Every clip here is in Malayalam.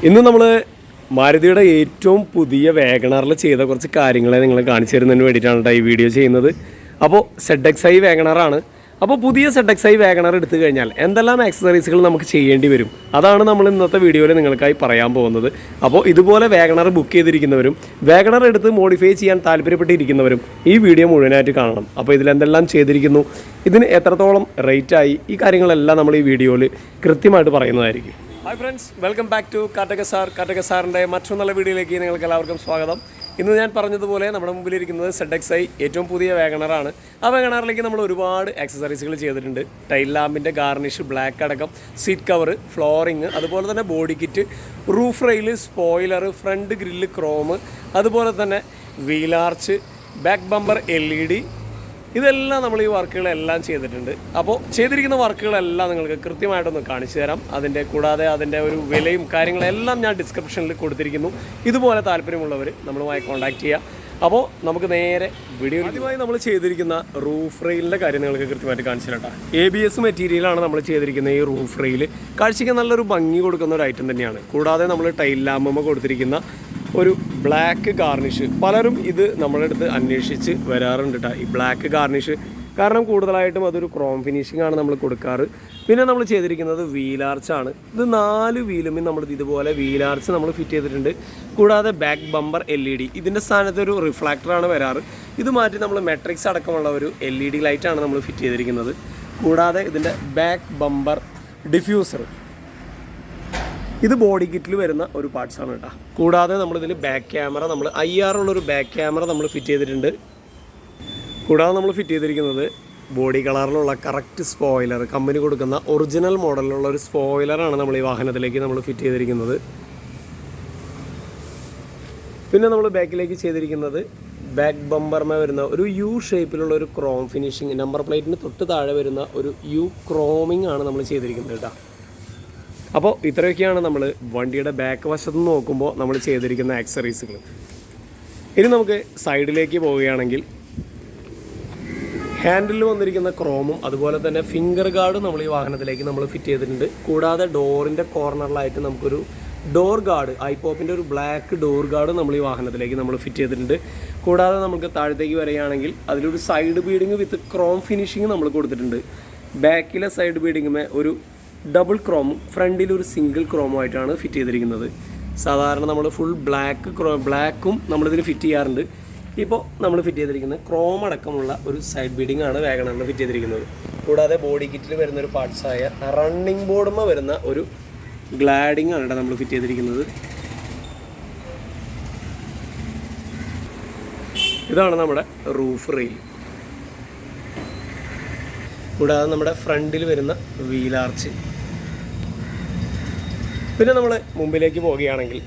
ഇന്ന് നമ്മൾ മാരുതിയുടെ ഏറ്റവും പുതിയ വാഗണറിൽ ചെയ്ത കുറച്ച് കാര്യങ്ങളെ നിങ്ങളെ കാണിച്ചു തരുന്നതിന് വേണ്ടിയിട്ടാണ് ഈ വീഡിയോ ചെയ്യുന്നത്. അപ്പോൾ ZXi വാഗണറാണ്. അപ്പോൾ പുതിയ ZXi വാഗണർ എടുത്തു കഴിഞ്ഞാൽ എന്തെല്ലാം ആക്സസറീസുകൾ നമുക്ക് ചെയ്യേണ്ടി വരും, അതാണ് നമ്മൾ ഇന്നത്തെ വീഡിയോയിൽ നിങ്ങൾക്കായി പറയാൻ പോകുന്നത്. അപ്പോൾ ഇതുപോലെ വാഗണർ ബുക്ക് ചെയ്തിരിക്കുന്നവരും വാഗണർ എടുത്ത് മോഡിഫൈ ചെയ്യാൻ താല്പര്യപ്പെട്ടിരിക്കുന്നവരും ഈ വീഡിയോ മുഴുവനായിട്ട് കാണണം. അപ്പോൾ ഇതിലെന്തെല്ലാം ചെയ്തിരിക്കുന്നു, ഇതിന് എത്രത്തോളം റേറ്റായി, ഈ കാര്യങ്ങളെല്ലാം നമ്മൾ ഈ വീഡിയോയിൽ കൃത്യമായിട്ട് പറയുന്നതായിരിക്കും. Hi friends, welcome back to കാട്ടകസാറിൻ്റെ മറ്റൊരു നല്ല വീഡിയോയിലേക്ക് നിങ്ങൾക്ക് എല്ലാവർക്കും സ്വാഗതം. ഇന്ന് ഞാൻ പറഞ്ഞതുപോലെ നമ്മുടെ മുമ്പിലിരിക്കുന്നത് ZXi ഏറ്റവും പുതിയ വാഗണറാണ്. ആ വാഗണറിലേക്ക് നമ്മൾ ഒരുപാട് ആക്സസറീസുകൾ ചെയ്തിട്ടുണ്ട്. ടൈൽ ലാമ്പിൻ്റെ ഗാർണിഷ്, ബ്ലാക്ക് അടക്കം, സീറ്റ് കവർ, ഫ്ലോറിങ്, അതുപോലെ തന്നെ body kit, roof rail, spoiler, front grill, chrome, അതുപോലെ തന്നെ wheel arch, back bumper LED, ഇതെല്ലാം നമ്മൾ ഈ വർക്കുകളെല്ലാം ചെയ്തിട്ടുണ്ട്. അപ്പോൾ ചെയ്തിരിക്കുന്ന വർക്കുകളെല്ലാം നിങ്ങൾക്ക് കൃത്യമായിട്ടൊന്ന് കാണിച്ചു തരാം. കൂടാതെ അതിൻ്റെ ഒരു വിലയും കാര്യങ്ങളെല്ലാം ഞാൻ ഡിസ്ക്രിപ്ഷനിൽ കൊടുത്തിരിക്കുന്നു. ഇതുപോലെ താല്പര്യമുള്ളവർ നമ്മളുമായി കോൺടാക്റ്റ് ചെയ്യുക. അപ്പോൾ നമുക്ക് നേരെ വീഡിയോ. ആദ്യമായി നമ്മൾ ചെയ്തിരിക്കുന്ന റൂഫ് റെയിലിൻ്റെ കാര്യം നിങ്ങൾക്ക് കൃത്യമായിട്ട് കാണിച്ചു തരാം. ABS മെറ്റീരിയലാണ് നമ്മൾ ചെയ്തിരിക്കുന്ന ഈ റൂഫ് റെയിൽ. കാഴ്ചയ്ക്ക് നല്ലൊരു ഭംഗി കൊടുക്കുന്ന ഒരു ഐറ്റം തന്നെയാണ്. കൂടാതെ നമ്മൾ ടൈൽ ലാമ്പുമ്മ കൊടുത്തിരിക്കുന്ന ഒരു ബ്ലാക്ക് ഗാർണിഷ്, പലരും ഇത് നമ്മുടെ അടുത്ത് അന്വേഷിച്ച് വരാറുണ്ട് കേട്ടോ, ഈ ബ്ലാക്ക് ഗാർണിഷ്. കാരണം കൂടുതലായിട്ടും അതൊരു ക്രോം ഫിനിഷിംഗ് ആണ് നമ്മൾ കൊടുക്കാറ്. പിന്നെ നമ്മൾ ചെയ്തിരിക്കുന്നത് വീലാർച്ചാണ്. ഇത് 4 വീലുമേ നമ്മൾ ഇതുപോലെ വീലാർച്ച് നമ്മൾ ഫിറ്റ് ചെയ്തിട്ടുണ്ട്. കൂടാതെ ബാക്ക് ബമ്പർ LED, ഇതിൻ്റെ സ്ഥാനത്ത് ഒരു റിഫ്ലാക്ടറാണ് വരാറ്. ഇത് മാറ്റി നമ്മൾ മെട്രിക്സ് അടക്കമുള്ള ഒരു LED ലൈറ്റാണ് നമ്മൾ ഫിറ്റ് ചെയ്തിരിക്കുന്നത്. കൂടാതെ ഇതിൻ്റെ ബാക്ക് ബമ്പർ ഡിഫ്യൂസർ, ഇത് ബോഡി കിറ്റിൽ വരുന്ന ഒരു പാർട്സാണ് കേട്ടോ. കൂടാതെ നമ്മളിതിൽ ബാക്ക് ക്യാമറ, നമ്മൾ IR ഉള്ളൊരു ബാക്ക് ക്യാമറ നമ്മൾ ഫിറ്റ് ചെയ്തിട്ടുണ്ട്. കൂടാതെ നമ്മൾ ഫിറ്റ് ചെയ്തിരിക്കുന്നത് ബോഡി കളറിലുള്ള കറക്റ്റ് സ്പോയിലർ, കമ്പനി കൊടുക്കുന്ന ഒറിജിനൽ മോഡലിലുള്ള ഒരു സ്പോയിലറാണ് നമ്മൾ ഈ വാഹനത്തിലേക്ക് നമ്മൾ ഫിറ്റ് ചെയ്തിരിക്കുന്നത്. പിന്നെ നമ്മൾ ബാക്കിലേക്ക് ചെയ്തിരിക്കുന്നത് ബാക്ക് ബമ്പറിന് വരുന്ന ഒരു U ഷേപ്പിലുള്ള ഒരു ക്രോം ഫിനിഷിങ്, നമ്പർ പ്ലേറ്റിന് തൊട്ട് താഴെ വരുന്ന ഒരു U ക്രോമിംഗ് ആണ് നമ്മൾ ചെയ്തിരിക്കുന്നത് കേട്ടോ. അപ്പോൾ ഇത്രയൊക്കെയാണ് നമ്മൾ വണ്ടിയുടെ ബാക്ക് വശത്ത് നിന്ന് നോക്കുമ്പോൾ നമ്മൾ ചെയ്തിരിക്കുന്ന ആക്സറീസുകൾ. ഇനി നമുക്ക് സൈഡിലേക്ക് പോവുകയാണെങ്കിൽ ഹാൻഡിൽ വന്നിരിക്കുന്ന ക്രോമും അതുപോലെ തന്നെ ഫിംഗർ ഗാർഡും നമ്മൾ ഈ വാഹനത്തിലേക്ക് നമ്മൾ ഫിറ്റ് ചെയ്തിട്ടുണ്ട്. കൂടാതെ ഡോറിൻ്റെ കോർണറിലായിട്ട് നമുക്കൊരു ഡോർ ഗാർഡ്, ഐപോപ്പിൻ്റെ ഒരു ബ്ലാക്ക് ഡോർ ഗാർഡ് നമ്മൾ ഈ വാഹനത്തിലേക്ക് നമ്മൾ ഫിറ്റ് ചെയ്തിട്ടുണ്ട്. കൂടാതെ നമുക്ക് താഴത്തേക്ക് വരികയാണെങ്കിൽ അതിലൊരു സൈഡ് ബീഡിങ് വിത്ത് ക്രോം ഫിനിഷിങ് നമ്മൾ കൊടുത്തിട്ടുണ്ട്. ബാക്കിലെ സൈഡ് ബീഡിങ്ങുമേ ഒരു ഡബിൾ ക്രോമും ഫ്രണ്ടിൽ ഒരു സിംഗിൾ ക്രോമും ആയിട്ടാണ് ഫിറ്റ് ചെയ്തിരിക്കുന്നത്. സാധാരണ നമ്മൾ ഫുൾ ബ്ലാക്കും നമ്മളിതിൽ ഫിറ്റ് ചെയ്യാറുണ്ട്. ഇപ്പോൾ നമ്മൾ ഫിറ്റ് ചെയ്തിരിക്കുന്നത് ക്രോം അടക്കമുള്ള ഒരു സൈഡ് ബീഡിംഗ് ആണ് വാഗണറിൽ ഫിറ്റ് ചെയ്തിരിക്കുന്നത്. കൂടാതെ ബോഡി കിറ്റിൽ വരുന്നൊരു പാർട്സായ റണ്ണിങ് ബോർഡുമ്മ വരുന്ന ഒരു ഗ്ലാഡിംഗ് ആണ് നമ്മൾ ഫിറ്റ് ചെയ്തിരിക്കുന്നത്. ഇതാണ് നമ്മുടെ റൂഫ് റെയിൽ. കൂടാതെ നമ്മുടെ ഫ്രണ്ടിൽ വരുന്ന വീലാർച്ച്. പിന്നെ നമ്മൾ മുമ്പിലേക്ക് പോവുകയാണെങ്കിൽ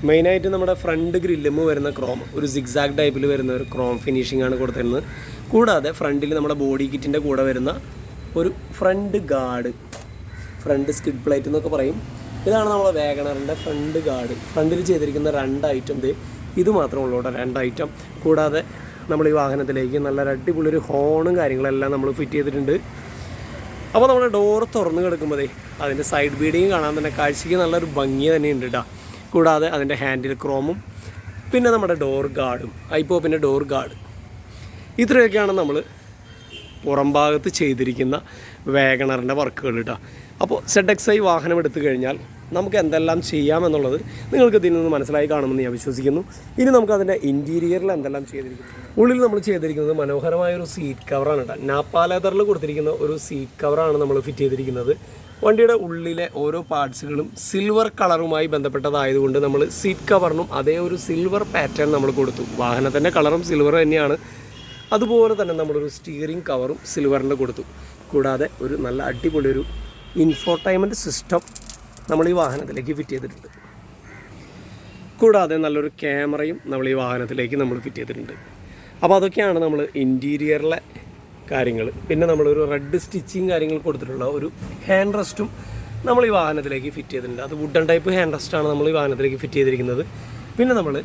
മെയിനായിട്ട് നമ്മുടെ ഫ്രണ്ട് ഗ്രില്ലുമ്പോൾ വരുന്ന ക്രോം, ഒരു സിഗ്സാഗ് ടൈപ്പിൽ വരുന്ന ഒരു ക്രോം ഫിനിഷിംഗ് ആണ് കൊടുത്തിരുന്നത്. കൂടാതെ ഫ്രണ്ടിൽ നമ്മുടെ ബോഡി കിറ്റിൻ്റെ കൂടെ വരുന്ന ഒരു front guard, front skid plate എന്നൊക്കെ പറയും. ഇതാണ് നമ്മുടെ വാഗണറിൻ്റെ ഫ്രണ്ട് ഗാർഡ്. ഫ്രണ്ടിൽ ചെയ്തിരിക്കുന്ന 2 ഐറ്റം, ഇത് മാത്രമേ ഉള്ളൂ കേട്ടോ, 2 ഐറ്റം. കൂടാതെ നമ്മൾ ഈ വാഹനത്തിലേക്ക് നല്ല അടിപൊളിയൊരു ഹോണും കാര്യങ്ങളെല്ലാം നമ്മൾ ഫിറ്റ് ചെയ്തിട്ടുണ്ട്. അപ്പോൾ നമ്മുടെ ഡോർ തുറന്ന് കിടക്കുമ്പോഴേ അതിൻ്റെ സൈഡ് ബീഡിങ് കാണാൻ തന്നെ കാഴ്ചയ്ക്ക് നല്ലൊരു ഭംഗി തന്നെയുണ്ട് കേട്ടോ. കൂടാതെ അതിൻ്റെ ഹാൻഡിൽ ക്രോമും പിന്നെ നമ്മുടെ ഡോർ ഗാർഡും, ഐപോപ്പിൻ്റെ ഡോർ ഗാർഡ്, ഇത്രയൊക്കെയാണ് നമ്മൾ പുറം ഭാഗത്ത് ചെയ്തിരിക്കുന്ന വാഗണറിൻ്റെ വർക്കുകൾ കേട്ടോ. അപ്പോൾ ZXi വാഹനം എടുത്തു കഴിഞ്ഞാൽ നമുക്ക് എന്തെല്ലാം ചെയ്യാമെന്നുള്ളത് നിങ്ങൾക്ക് ഇതിൽ നിന്ന് മനസ്സിലായി കാണുമെന്ന് ഞാൻ വിശ്വസിക്കുന്നു. ഇനി നമുക്ക് അതിൻ്റെ ഇൻറ്റീരിയറിൽ എന്തെല്ലാം ചെയ്തിരിക്കുന്നു. ഉള്ളിൽ നമ്മൾ ചെയ്തിരിക്കുന്നത് മനോഹരമായൊരു സീറ്റ് കവറാണ് കേട്ടോ. നാപ്പ ലെതറിൽ കൊടുത്തിരിക്കുന്ന ഒരു സീറ്റ് കവറാണ് നമ്മൾ ഫിറ്റ് ചെയ്തിരിക്കുന്നത്. വണ്ടിയുടെ ഉള്ളിലെ ഓരോ പാർട്സുകളും സിൽവർ കളറുമായി ബന്ധപ്പെട്ടതായതുകൊണ്ട് നമ്മൾ സീറ്റ് കവറിനും അതേ ഒരു സിൽവർ പാറ്റേൺ നമ്മൾ കൊടുത്തു. വാഹനത്തിൻ്റെ കളറും സിൽവർ തന്നെയാണ്. അതുപോലെ തന്നെ നമ്മളൊരു സ്റ്റിയറിംഗ് കവറും സിൽവറിൻ്റെ കൊടുത്തു. കൂടാതെ ഒരു നല്ല അടിപൊളിയൊരു ഇൻഫോർടൈൻമെൻറ്റ് സിസ്റ്റം നമ്മൾ ഈ വാഹനത്തിലേക്ക് ഫിറ്റ് ചെയ്തിട്ടുണ്ട്. കൂടാതെ നല്ലൊരു ക്യാമറയും നമ്മൾ ഈ വാഹനത്തിലേക്ക് നമ്മൾ ഫിറ്റ് ചെയ്തിട്ടുണ്ട്. അപ്പോൾ അതൊക്കെയാണ് നമ്മൾ ഇൻറ്റീരിയറിലെ കാര്യങ്ങൾ. പിന്നെ നമ്മളൊരു റെഡ് സ്റ്റിച്ചിങ് കാര്യങ്ങൾ കൊടുത്തിട്ടുള്ള ഒരു ഹാൻഡ് റെസ്റ്റും നമ്മൾ ഈ വാഹനത്തിലേക്ക് ഫിറ്റ് ചെയ്തിട്ടുണ്ട്. അത് വുഡൻ ടൈപ്പ് ഹാൻഡ് റെസ്റ്റാണ് നമ്മൾ ഈ വാഹനത്തിലേക്ക് ഫിറ്റ് ചെയ്തിരിക്കുന്നത്. പിന്നെ നമ്മൾ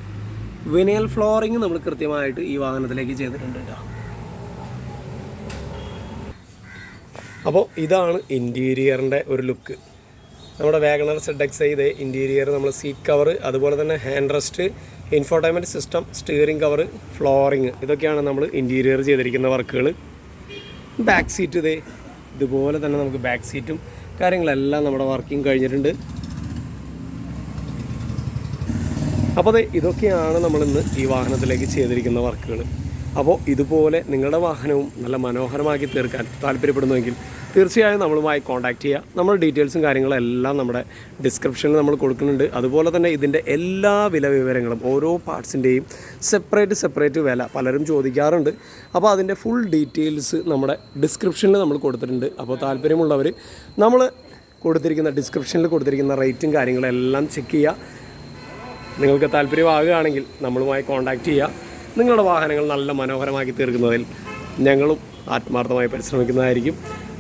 വിനയൽ ഫ്ലോറിങ് നമ്മൾ കൃത്യമായിട്ട് ഈ വാഹനത്തിലേക്ക് ചെയ്തിട്ടുണ്ട് കേട്ടോ. അപ്പോൾ ഇതാണ് ഇൻറ്റീരിയറിൻ്റെ ഒരു ലുക്ക്. നമ്മുടെ WagonR Zxi ഇത് ഇൻറ്റീരിയർ നമ്മൾ സീറ്റ് കവർ, അതുപോലെ തന്നെ handrest, infotainment system, steering cover, flooring, ഇതൊക്കെയാണ് നമ്മൾ ഇൻറ്റീരിയർ ചെയ്തിരിക്കുന്ന വർക്കുകൾ. ബാക്ക് സീറ്റ് ഇതുപോലെ തന്നെ നമുക്ക് ബാക്ക് സീറ്റും കാര്യങ്ങളെല്ലാം നമ്മുടെ വർക്കിംഗ് കഴിഞ്ഞിട്ടുണ്ട്. അപ്പോൾ ഇതൊക്കെയാണ് നമ്മളിന്ന് ഈ വാഹനത്തിലേക്ക് ചെയ്തിരിക്കുന്ന വർക്കുകൾ. അപ്പോൾ ഇതുപോലെ നിങ്ങളുടെ വാഹനവും നല്ല മനോഹരമാക്കി തീർക്കാൻ താല്പര്യപ്പെടുന്നുവെങ്കിൽ തീർച്ചയായും നമ്മളുമായി കോൺടാക്റ്റ് ചെയ്യുക. നമ്മുടെ ഡീറ്റെയിൽസും കാര്യങ്ങളും എല്ലാം നമ്മുടെ ഡിസ്ക്രിപ്ഷനിൽ നമ്മൾ കൊടുക്കുന്നുണ്ട്. അതുപോലെ തന്നെ ഇതിൻ്റെ എല്ലാ വില വിവരങ്ങളും ഓരോ പാർട്സിൻ്റെയും സെപ്പറേറ്റ് വില പലരും ചോദിക്കാറുണ്ട്. അപ്പോൾ അതിൻ്റെ ഫുൾ ഡീറ്റെയിൽസ് നമ്മുടെ ഡിസ്ക്രിപ്ഷനിൽ നമ്മൾ കൊടുത്തിട്ടുണ്ട്. അപ്പോൾ താല്പര്യമുള്ളവർ നമ്മൾ കൊടുത്തിരിക്കുന്ന ഡിസ്ക്രിപ്ഷനിൽ കൊടുത്തിരിക്കുന്ന റേറ്റും കാര്യങ്ങളെല്ലാം ചെക്ക് ചെയ്യുക. നിങ്ങൾക്ക് താല്പര്യമാകുകയാണെങ്കിൽ നമ്മളുമായി കോൺടാക്റ്റ് ചെയ്യുക. നിങ്ങളുടെ വാഹനങ്ങൾ നല്ല മനോഹരമാക്കി തീർക്കുന്നതിൽ ഞങ്ങളും ആത്മാർത്ഥമായി പരിശ്രമിക്കുന്നതായിരിക്കും.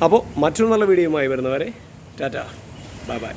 അപ്പോൾ മറ്റൊരു നല്ല വീഡിയോയുമായി വരുന്നവരെ ടാറ്റ, ബൈ ബൈ.